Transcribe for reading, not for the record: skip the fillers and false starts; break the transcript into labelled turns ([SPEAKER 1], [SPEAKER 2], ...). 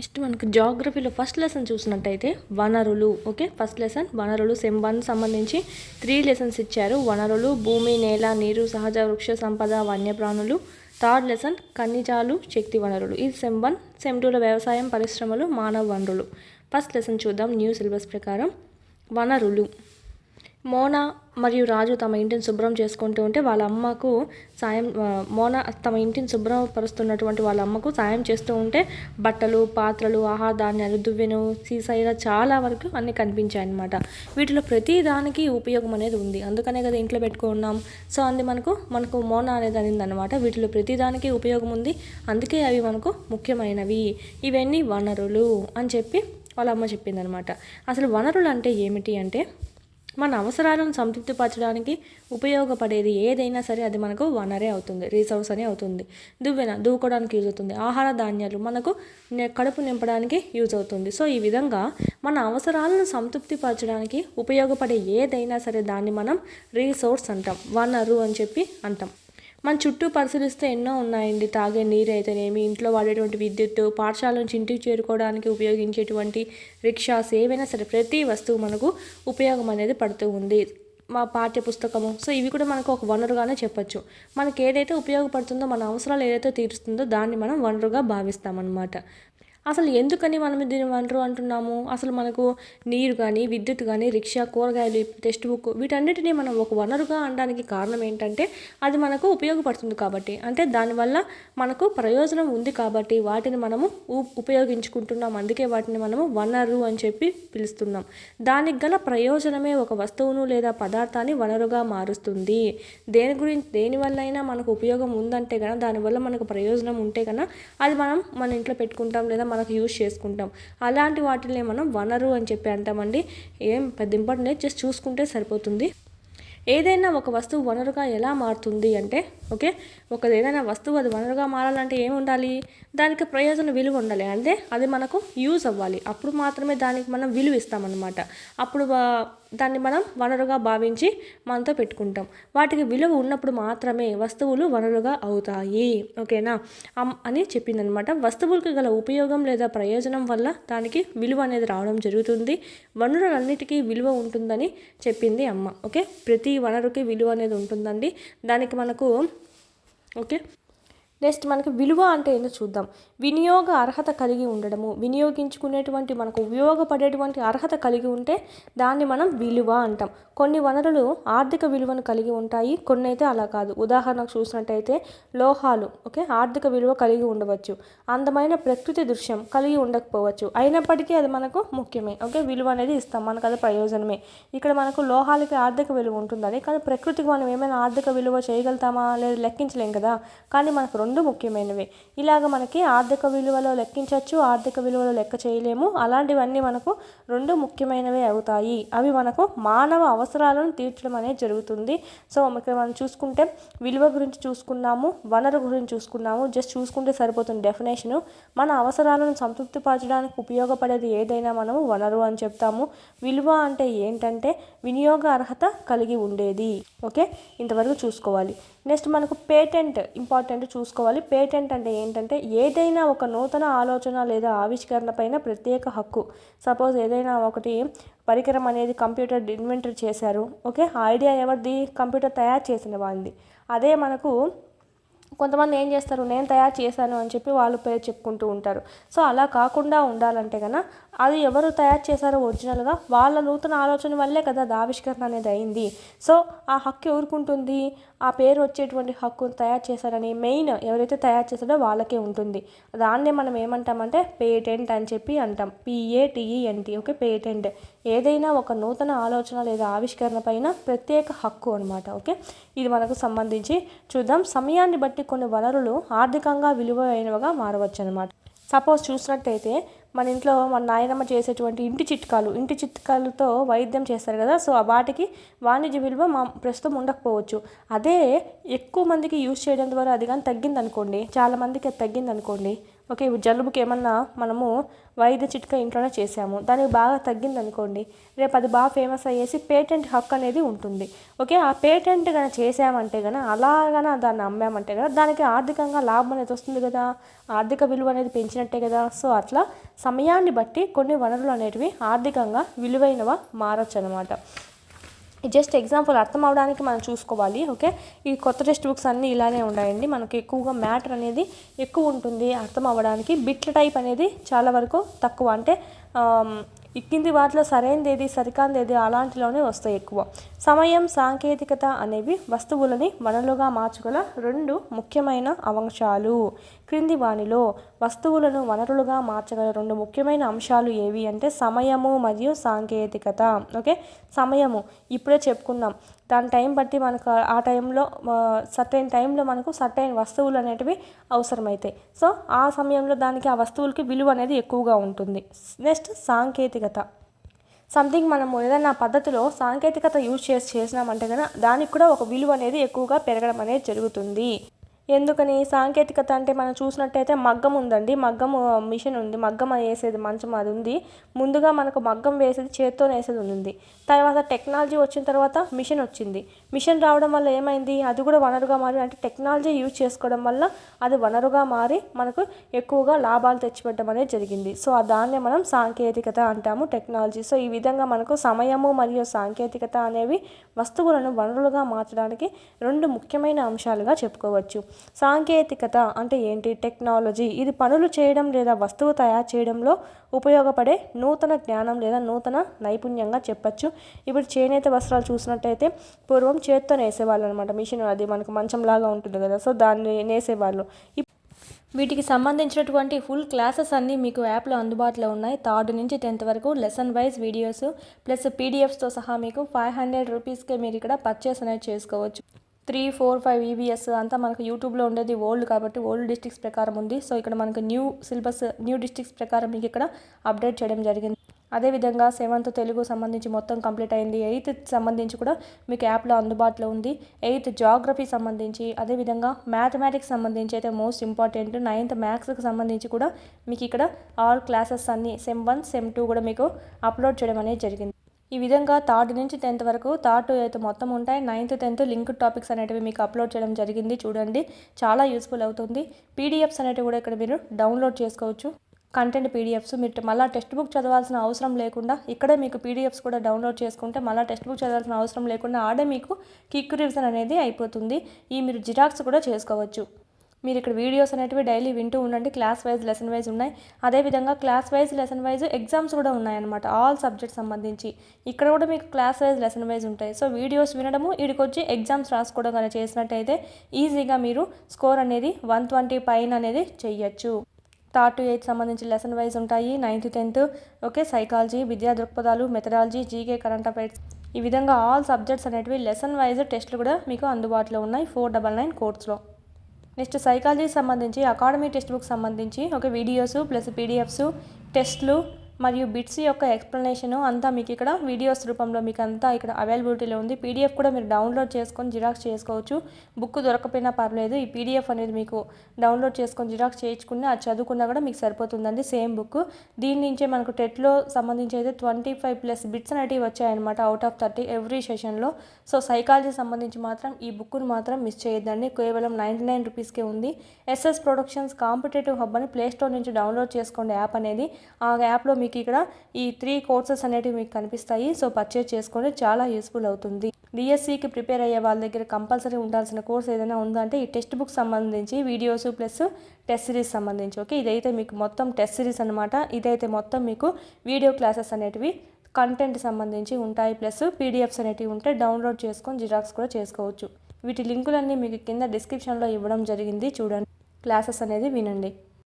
[SPEAKER 1] Next మనకు జాగ్రఫీలో first lesson చూసినట్టయితే వనరులు. ఓకే, ఫస్ట్ లెసన్ వనరులు. సెమ్ 1 సంబంధించి 3 లెసన్స్ ఇచ్చారు. వనరులు, భూమి, నేల, నీరు, సహజ వృక్ష సంపద, వన్యప్రాణులు. థర్డ్ లెసన్ ఖనిజాలు, శక్తి వనరులు. ఇది సెమ్ 1. సెమ్ 2లో వ్యవసాయం, పరిశ్రమలు, మానవ వనరులు. ఫస్ట్ లెసన్ చూద్దాం న్యూ సిలబస్ ప్రకారం. వనరులు. మోనా మరియు రాజు తమ ఇంటిని శుభ్రం చేసుకుంటూ ఉంటే వాళ్ళ అమ్మకు సాయం మోనా తమ ఇంటిని శుభ్రపరుస్తున్నటువంటి వాళ్ళ అమ్మకు సాయం చేస్తూ ఉంటే బట్టలు, పాత్రలు, ఆహార ధాన్యాలు, దువ్వెను, సీసా ఇలా చాలా వరకు అన్నీ కనిపించాయి అన్నమాట. వీటిలో ప్రతి దానికి ఉపయోగం అనేది ఉంది, అందుకనే కదా ఇంట్లో పెట్టుకున్నాం. సో అంది మనకు మోనా అనేది అనిందనమాట. వీటిలో ప్రతి దానికి ఉపయోగం ఉంది, అందుకే అవి మనకు ముఖ్యమైనవి, ఇవన్నీ వనరులు అని చెప్పి వాళ్ళ అమ్మ చెప్పిందనమాట. అసలు వనరులు అంటే ఏమిటి అంటే మన అవసరాలను సంతృప్తిపరచడానికి ఉపయోగపడేది ఏదైనా సరే అది మనకు వనరే అవుతుంది, రీసోర్స్ అనే అవుతుంది. దువ్వెన దూకోవడానికి యూజ్ అవుతుంది. ఆహార ధాన్యాలు మనకు కడుపు నింపడానికి యూజ్ అవుతుంది. సో ఈ విధంగా మన అవసరాలను సంతృప్తిపరచడానికి ఉపయోగపడే ఏదైనా సరే దాన్ని మనం రీసోర్స్ అంటాం, వనరు అని చెప్పి అంటాం. మన చుట్టూ పరిశీలిస్తే ఎన్నో ఉన్నాయండి. తాగే నీరు అయితేనేమి, ఇంట్లో వాడేటువంటి విద్యుత్తు, పాఠశాల నుంచి ఇంటికి చేరుకోవడానికి ఉపయోగించేటువంటి రిక్షాస్, ఏవైనా సరే ప్రతి వస్తువు మనకు ఉపయోగం అనేది పడుతూ ఉంది. మా పాఠ్య పుస్తకము, సో ఇవి కూడా మనకు ఒక వనరుగానే చెప్పచ్చు. మనకి ఏదైతే ఉపయోగపడుతుందో, మన అవసరాలు ఏదైతే తీరుస్తుందో దాన్ని మనం వనరుగా భావిస్తామన్నమాట. అసలు ఎందుకని మనం దీన్ని వనరు అంటున్నాము? అసలు మనకు నీరు కానీ, విద్యుత్ కానీ, రిక్షా, కూరగాయలు, టెక్స్ట్ బుక్, వీటన్నిటినీ మనం ఒక వనరుగా అనడానికి కారణం ఏంటంటే అది మనకు ఉపయోగపడుతుంది కాబట్టి, అంటే దానివల్ల మనకు ప్రయోజనం ఉంది కాబట్టి వాటిని మనము ఉపయోగించుకుంటున్నాం. అందుకే వాటిని మనము వనరు అని చెప్పి పిలుస్తున్నాం. దానికి గల ప్రయోజనమే ఒక వస్తువును లేదా పదార్థాన్ని వనరుగా మారుస్తుంది. దేనివల్లైనా మనకు ఉపయోగం ఉందంటే కనుక, దానివల్ల మనకు ప్రయోజనం ఉంటే కనుక అది మనం మన ఇంట్లో పెట్టుకుంటాం లేదా మనకు యూజ్ చేసుకుంటాం. అలాంటి వాటిని మనం వనరు అని చెప్పి అంటామండి. ఏం పెద్ద ఇంపార్టెంట్, జస్ట్ చూసుకుంటే సరిపోతుంది. ఏదైనా ఒక వస్తువు వనరుగా ఎలా మారుతుంది అంటే, ఓకే, ఏదైనా వస్తువు అది వనరుగా మారాలంటే ఏమి ఉండాలి? దానికి ప్రయోజన విలువ ఉండాలి, అంటే అది మనకు యూజ్ అవ్వాలి. అప్పుడు మాత్రమే దానికి మనం విలువ ఇస్తామన్నమాట. అప్పుడు దాన్ని మనం వనరుగా భావించి మనతో పెట్టుకుంటాం. వాటికి విలువ ఉన్నప్పుడు మాత్రమే వస్తువులు వనరుగా అవుతాయి. ఓకేనా అని చెప్పిందనమాట. వస్తువులకు గల ఉపయోగం లేదా ప్రయోజనం వల్ల దానికి విలువ అనేది రావడం జరుగుతుంది. వనరులన్నిటికీ విలువ ఉంటుందని చెప్పింది అమ్మ. ఓకే, ప్రతి వనరుకి విలువ అనేది ఉంటుందండి. దానికి మనకు ఓకే, నెక్స్ట్ మనకి విలువ అంటే ఏంటో చూద్దాం. వినియోగ అర్హత కలిగి ఉండడము, వినియోగించుకునేటువంటి మనకు ఉపయోగపడేటువంటి అర్హత కలిగి ఉంటే దాన్ని మనం విలువ అంటాం. కొన్ని వనరులు ఆర్థిక విలువను కలిగి ఉంటాయి, కొన్ని అయితే అలా కాదు. ఉదాహరణకు చూసినట్టయితే లోహాలు, ఓకే, ఆర్థిక విలువ కలిగి ఉండవచ్చు. అందమైన ప్రకృతి దృశ్యం కలిగి ఉండకపోవచ్చు, అయినప్పటికీ అది మనకు ముఖ్యమే. ఓకే, విలువ అనేది ఇస్తాం, మనకు అది ప్రయోజనమే. ఇక్కడ మనకు లోహాలకి ఆర్థిక విలువ ఉంటుందని, కానీ ప్రకృతికి మనం ఏమైనా ఆర్థిక విలువ చేయగలుగుతామా? లేదు, లెక్కించలేం కదా. కానీ మనకు రెండు ముఖ్యమైనవి. ఇలాగ మనకి ఆర్థిక విలువలో లెక్కించవచ్చు, ఆర్థిక విలువలో లెక్క చేయలేము. అలాంటివన్నీ మనకు రెండు ముఖ్యమైనవే అవుతాయి. అవి మనకు మానవ అవసరాలను తీర్చడం అనేది జరుగుతుంది. సో ఇక్కడ మనం చూసుకుంటే విలువ గురించి చూసుకున్నాము, వనరు గురించి చూసుకున్నాము. జస్ట్ చూసుకుంటే సరిపోతుంది డెఫినేషను. మన అవసరాలను సంతృప్తిపరచడానికి ఉపయోగపడేది ఏదైనా మనము వనరు అని చెప్తాము. విలువ అంటే ఏంటంటే వినియోగ అర్హత కలిగి ఉండేది. ఓకే, ఇంతవరకు చూసుకోవాలి. నెక్స్ట్ మనకు పేటెంట్ ఇంపార్టెంట్ చూసుకోవాలి. పేటెంట్ అంటే ఏంటంటే ఏదైనా ఒక నూతన ఆలోచన లేదా ఆవిష్కరణ పైన ప్రత్యేక హక్కు. సపోజ్ ఏదైనా ఒకటి పరికరం అనేది కంప్యూటర్ ఇన్వెంటర్ చేశారు. ఓకే, ఆ ఐడియా ఎవరిది? కంప్యూటర్ తయారు చేసిన వాళ్ళది. అదే మనకు కొంతమంది ఏం చేస్తారు, నేను తయారు చేశాను అని చెప్పి వాళ్ళు పేరు చెప్పుకుంటూ ఉంటారు. సో అలా కాకుండా ఉండాలంటే కన్నా అది ఎవరు తయారు చేశారో ఒరిజినల్గా వాళ్ళ నూతన ఆలోచన వల్లే కదా అది ఆవిష్కరణ అనేది అయింది. సో ఆ హక్కు ఎవరుకుంటుంది? ఆ పేరు వచ్చేటువంటి హక్కు తయారు చేశారని మెయిన్ ఎవరైతే తయారు చేశారో వాళ్ళకే ఉంటుంది. దాన్నే మనం ఏమంటామంటే పేటెంట్ అని చెప్పి అంటాం. PATENT. ఓకే, పేటెంట్ ఏదైనా ఒక నూతన ఆలోచన లేదా ఆవిష్కరణ పైన ప్రత్యేక హక్కు అనమాట. ఓకే, ఇది మనకు సంబంధించి చూద్దాం. సమయాన్ని బట్టి కొన్ని వనరులు ఆర్థికంగా విలువైనవిగా మారవచ్చు అనమాట. సపోజ్ చూసినట్టయితే మన ఇంట్లో మన నాయనమ్మ చేసేటువంటి ఇంటి చిట్కాలతో వైద్యం చేస్తారు కదా. సో వాటికి వాణిజ్య విలువ ప్రస్తుతం ఉండకపోవచ్చు. అదే ఎక్కువ మందికి యూజ్ చేయడం ద్వారా అది కానీ తగ్గిందనుకోండి, చాలా మందికి అది తగ్గిందనుకోండి, ఓకే, జలుబుకి ఏమన్నా మనము వైద్య చిట్కా ఇంట్లోనే చేసాము, దానికి బాగా తగ్గింది అనుకోండి, రేపు అది బాగా ఫేమస్ అయ్యేసి పేటెంట్ హక్కు అనేది ఉంటుంది. ఓకే, ఆ పేటెంట్ కనుక చేసామంటే కనుక అలాగన దాన్ని అమ్మామంటే కదా దానికి ఆర్థికంగా లాభం అనేది వస్తుంది కదా, ఆర్థిక విలువ అనేది పెంచినట్టే కదా. సో అట్లా సమయాన్ని బట్టి కొన్ని వనరులు అనేటివి ఆర్థికంగా విలువైనవా మారచ్చు అనమాట. జస్ట్ ఎగ్జాంపుల్ అర్థం అవడానికి మనం చూసుకోవాలి. ఓకే, ఈ కొత్త టెక్స్ట్ బుక్స్ అన్నీ ఇలానే ఉన్నాయండి. మనకి ఎక్కువగా మ్యాటర్ అనేది ఎక్కువ ఉంటుంది అర్థం అవ్వడానికి. బిట్ల టైప్ అనేది చాలా వరకు తక్కువ, అంటే ఈ కింది వాటిలో సరైనది ఏది సరికాంది ఏది అలాంటిలోనే వస్తాయి ఎక్కువ. సమయం, సాంకేతికత అనేవి వస్తువులని వనరులుగా మార్చగల రెండు ముఖ్యమైన అంశాలు. క్రింది వానిలో వస్తువులను వనరులుగా మార్చగల రెండు ముఖ్యమైన అంశాలు ఏవి అంటే సమయము మరియు సాంకేతికత. ఓకే, సమయము ఇప్పుడే చెప్పుకున్నాం, దాని టైం బట్టి మనకు ఆ టైంలో సర్టైన్ టైంలో మనకు సర్టైన్ వస్తువులు అనేటివి అవసరమవుతాయి. సో ఆ సమయంలో దానికి ఆ వస్తువులకి విలువ అనేది ఎక్కువగా ఉంటుంది. నెక్స్ట్ సాంకేతికత, సంథింగ్ మనము ఏదైనా పద్ధతిలో సాంకేతికత యూజ్ చేసినామంటే కనుక దానికి కూడా ఒక విలువ అనేది ఎక్కువగా పెరగడం అనేది జరుగుతుంది. ఎందుకని సాంకేతికత అంటే మనం చూసినట్టయితే మగ్గం ఉందండి, మగ్గం మిషన్ ఉంది, మగ్గం వేసేది మంచం అది ఉంది. ముందుగా మనకు మగ్గం వేసేది చేత్తో వేసేది ఉంది. తర్వాత టెక్నాలజీ వచ్చిన తర్వాత మిషన్ వచ్చింది. మిషన్ రావడం వల్ల ఏమైంది, అది కూడా వనరుగా మారి, అంటే టెక్నాలజీ యూజ్ చేసుకోవడం వల్ల అది వనరుగా మారి మనకు ఎక్కువగా లాభాలు తెచ్చిపెట్టడం అనేది జరిగింది. సో దాన్నే మనం సాంకేతికత అంటాము, టెక్నాలజీ. సో ఈ విధంగా మనకు సమయము మరియు సాంకేతికత అనేవి వస్తువులను వనరులుగా మార్చడానికి రెండు ముఖ్యమైన అంశాలుగా చెప్పుకోవచ్చు. సాంకేతికత అంటే ఏంటి, టెక్నాలజీ. ఇది పనులు చేయడం లేదా వస్తువు తయారు చేయడంలో ఉపయోగపడే నూతన జ్ఞానం లేదా నూతన నైపుణ్యంగా చెప్పచ్చు. ఇప్పుడు చేనేత వస్త్రాలు చూసినట్టయితే పూర్వం చేత్తో నేసేవాళ్ళు అనమాట, మిషన్ అది మనకు మంచంలాగా ఉంటుంది కదా, సో దాన్ని నేసేవాళ్ళు. వీటికి సంబంధించినటువంటి ఫుల్ క్లాసెస్ అన్నీ మీకు యాప్లో అందుబాటులో ఉన్నాయి. 3rd నుంచి 10th వరకు లెసన్ వైజ్ వీడియోస్ ప్లస్ పీడిఎఫ్స్తో సహా మీకు 500 రూపీస్కే మీరు ఇక్కడ పర్చేస్ అనేది చేసుకోవచ్చు. 3, 4, 5 ఈవీఎస్ అంతా మనకు యూట్యూబ్లో ఉండేది ఓల్డ్ కాబట్టి ఓల్డ్ డిస్ట్రిక్ట్స్ ప్రకారం ఉంది. సో ఇక్కడ మనకు న్యూ సిలబస్ న్యూ డిస్ట్రిక్ట్స్ ప్రకారం మీకు ఇక్కడ అప్డేట్ చేయడం జరిగింది. అదేవిధంగా 7th తెలుగు సంబంధించి మొత్తం కంప్లీట్ అయింది. 8th సంబంధించి కూడా మీకు యాప్లో అందుబాటులో ఉంది. 8th జాగ్రఫీ సంబంధించి, అదేవిధంగా మ్యాథమెటిక్స్ సంబంధించి అయితే మోస్ట్ ఇంపార్టెంట్. 9th మ్యాథ్స్కి సంబంధించి కూడా మీకు ఇక్కడ ఆల్ క్లాసెస్ అన్నీ సెమ్ 1 సెమ్ 2 కూడా మీకు అప్లోడ్ చేయడం అనేది జరిగింది. ఈ విధంగా 3rd నుంచి 10th వరకు 3rd to 8th మొత్తం ఉంటాయి. 9th 10th లింక్డ్ టాపిక్స్ అనేటివి మీకు అప్లోడ్ చేయడం జరిగింది. చూడండి, చాలా యూస్ఫుల్ అవుతుంది. పీడిఎఫ్స్ అనేటివి కూడా ఇక్కడ మీరు డౌన్లోడ్ చేసుకోవచ్చు. కంటెంట్ పీడిఎఫ్స్ మీరు మళ్ళీ టెక్స్ట్ బుక్ చదవాల్సిన అవసరం లేకుండా ఇక్కడే మీకు పీడిఎఫ్స్ కూడా డౌన్లోడ్ చేసుకుంటే మళ్ళీ టెక్స్ట్ బుక్ చదవాల్సిన అవసరం లేకుండా ఆడే మీకు క్విక్ రివిజన్ అనేది అయిపోతుంది. మీరు జిరాక్స్ కూడా చేసుకోవచ్చు. మీరు ఇక్కడ వీడియోస్ అనేటివి డైలీ వింటూ ఉండండి. క్లాస్ వైజ్ లెసన్ వైజ్ ఉన్నాయి. అదేవిధంగా class wise lesson wise exams కూడా ఉన్నాయన్నమాట, ఆల్ సబ్జెక్ట్స్ సంబంధించి. ఇక్కడ కూడా మీకు క్లాస్ వైజ్ లెసన్ వైజ్ ఉంటాయి. సో వీడియోస్ వినడము, వీడికి వచ్చి ఎగ్జామ్స్ రాసుకోవడం కానీ చేసినట్టయితే ఈజీగా మీరు స్కోర్ అనేది 120 పైన అనేది చెయ్యొచ్చు. 3rd to 8th సంబంధించి లెసన్ వైజ్ ఉంటాయి. 9th 10th ఓకే, సైకాలజీ, విద్యా దృక్పథాలు, మెథడాలజీ, జీకే, కరెంట్ అఫైర్స్, ఈ విధంగా ఆల్ సబ్జెక్ట్స్ అనేటివి లెసన్ వైజ్ టెస్టులు కూడా మీకు అందుబాటులో ఉన్నాయి 499 కోర్స్లో. నెక్స్ట్ సైకాలజీ సంబంధించి అకాడమీ టెక్స్ట్ బుక్ సంబంధించి ఒక వీడియోస్ ప్లస్ పీడిఎఫ్స్, టెస్ట్లు మరియు బిట్స్ యొక్క ఎక్స్ప్లెనేషన్ అంతా మీకు ఇక్కడ వీడియోస్ రూపంలో మీకు అంతా ఇక్కడ అవైలబిలిటీలో ఉంది. పీడిఎఫ్ కూడా మీరు డౌన్లోడ్ చేసుకొని జిరాక్స్ చేసుకోవచ్చు. బుక్ దొరకపోయినా పర్లేదు, ఈ పీడిఎఫ్ అనేది మీకు డౌన్లోడ్ చేసుకొని జిరాక్స్ చేయించుకుని అది చదువుకున్నా కూడా మీకు సరిపోతుందండి, సేమ్ బుక్. దీని నుంచే మనకు టెట్లో సంబంధించి అయితే 25+ బిట్స్ అనేటివి వచ్చాయన్నమాట అవుట్ ఆఫ్ 30 ఎవ్రీ సెషన్లో. సో సైకాలజీ సంబంధించి మాత్రం ఈ బుక్ను మాత్రం మిస్ చేయొద్దండి, కేవలం 99 రూపీస్కే ఉంది. ఎస్ఎస్ ప్రొడక్షన్స్ కాంపిటేటివ్ హబ్ అని ప్లేస్టోర్ నుంచి డౌన్లోడ్ చేసుకోండి యాప్ అనేది. ఆ యాప్లో మీకు ఇక్కడ ఈ 3 కోర్సెస్ అనేటివి మీకు కనిపిస్తాయి. సో పర్చేజ్ చేసుకొని చాలా యూస్ఫుల్ అవుతుంది. డిఎస్సికి ప్రిపేర్ అయ్యే వాళ్ళ దగ్గర కంపల్సరీ ఉండాల్సిన కోర్స్ ఏదైనా ఉందంటే ఈ టెక్స్ట్ బుక్ సంబంధించి వీడియోస్ ప్లస్ టెస్ట్ సిరీస్ సంబంధించి. ఓకే, ఇదైతే మీకు మొత్తం టెస్ట్ సిరీస్ అనమాట. ఇదైతే మొత్తం మీకు వీడియో క్లాసెస్ అనేటివి కంటెంట్ సంబంధించి ఉంటాయి, ప్లస్ పీడిఎఫ్స్ అనేటివి ఉంటాయి. డౌన్లోడ్ చేసుకొని జిరాక్స్ కూడా చేసుకోవచ్చు. వీటి లింకులన్నీ మీకు కింద డిస్క్రిప్షన్లో ఇవ్వడం జరిగింది, చూడండి, క్లాసెస్ అనేది వినండి.